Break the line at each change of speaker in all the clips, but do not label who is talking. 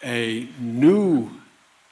a new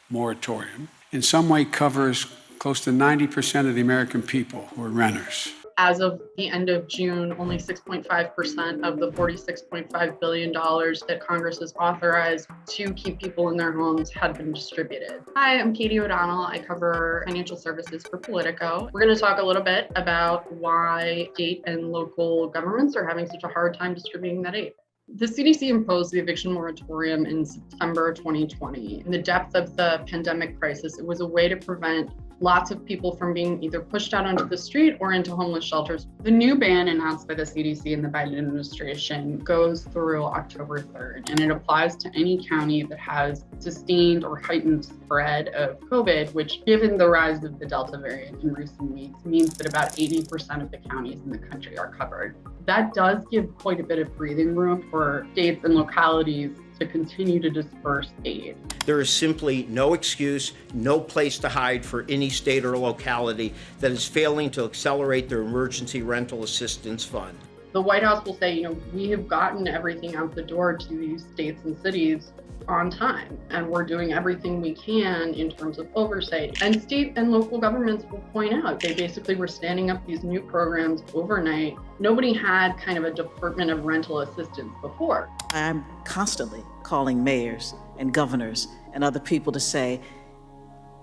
moratorium in some way covers close to 90% of the American people who are renters.
As of the end of June, only 6.5% of the $46.5 billion that Congress has authorized to keep people in their homes had been distributed. Hi, I'm Katie O'Donnell. I cover financial services for Politico. We're going to talk a little bit about why state and local governments are having such a hard time distributing that aid. The CDC imposed the eviction moratorium in September 2020. In the depth of the pandemic crisis, it was a way to prevent lots of people from being either pushed out onto the street or into homeless shelters. The new ban announced by the CDC and the Biden administration goes through October 3rd, and it applies to any county that has sustained or heightened spread of COVID, which, given the rise of the Delta variant in recent weeks, means that about 80% of the counties in the country are covered. That does give quite a bit of breathing room for states and localities to continue to disperse aid.
There is simply no excuse, no place to hide for any state or locality that is failing to accelerate their emergency rental assistance fund.
The White House will say, we have gotten everything out the door to these states and cities on time, and we're doing everything we can in terms of oversight. And state and local governments will point out, they basically were standing up these new programs overnight. Nobody had kind of a Department of Rental Assistance before.
I'm constantly calling mayors and governors and other people to say,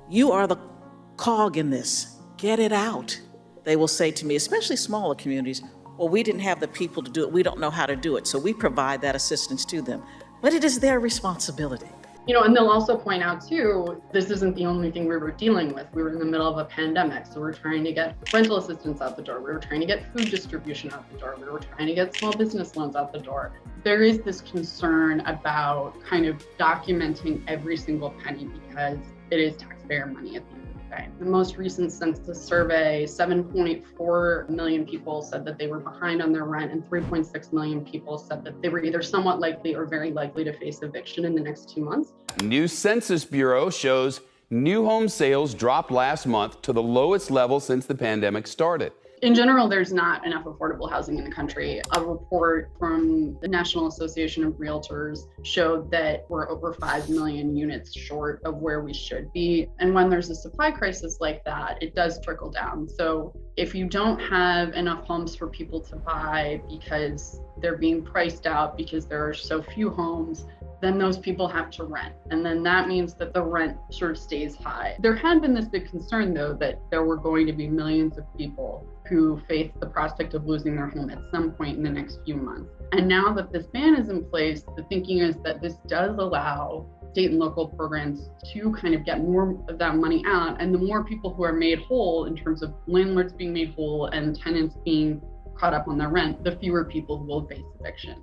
you are the cog in this, get it out. They will say to me, especially smaller communities, well, we didn't have the people to do it, we don't know how to do it, so we provide that assistance to them. But it is their responsibility.
And they'll also point out too, this isn't the only thing we were dealing with. We were in the middle of a pandemic, so we're trying to get rental assistance out the door. We were trying to get food distribution out the door. We were trying to get small business loans out the door. There is this concern about kind of documenting every single penny because it is taxpayer money at the end of the day. The most recent census survey, 7.4 million people said that they were behind on their rent, and 3.6 million people said that they were either somewhat likely or very likely to face eviction in the next 2 months.
New Census Bureau shows new home sales dropped last month to the lowest level since the pandemic started.
In general, there's not enough affordable housing in the country. A report from the National Association of Realtors showed that we're over 5 million units short of where we should be. And when there's a supply crisis like that, it does trickle down. So if you don't have enough homes for people to buy because they're being priced out because there are so few homes, then those people have to rent. And then that means that the rent sort of stays high. There had been this big concern, though, that there were going to be millions of people who face the prospect of losing their home at some point in the next few months. And now that this ban is in place, the thinking is that this does allow state and local programs to kind of get more of that money out. And the more people who are made whole in terms of landlords being made whole and tenants being caught up on their rent, the fewer people who will face eviction.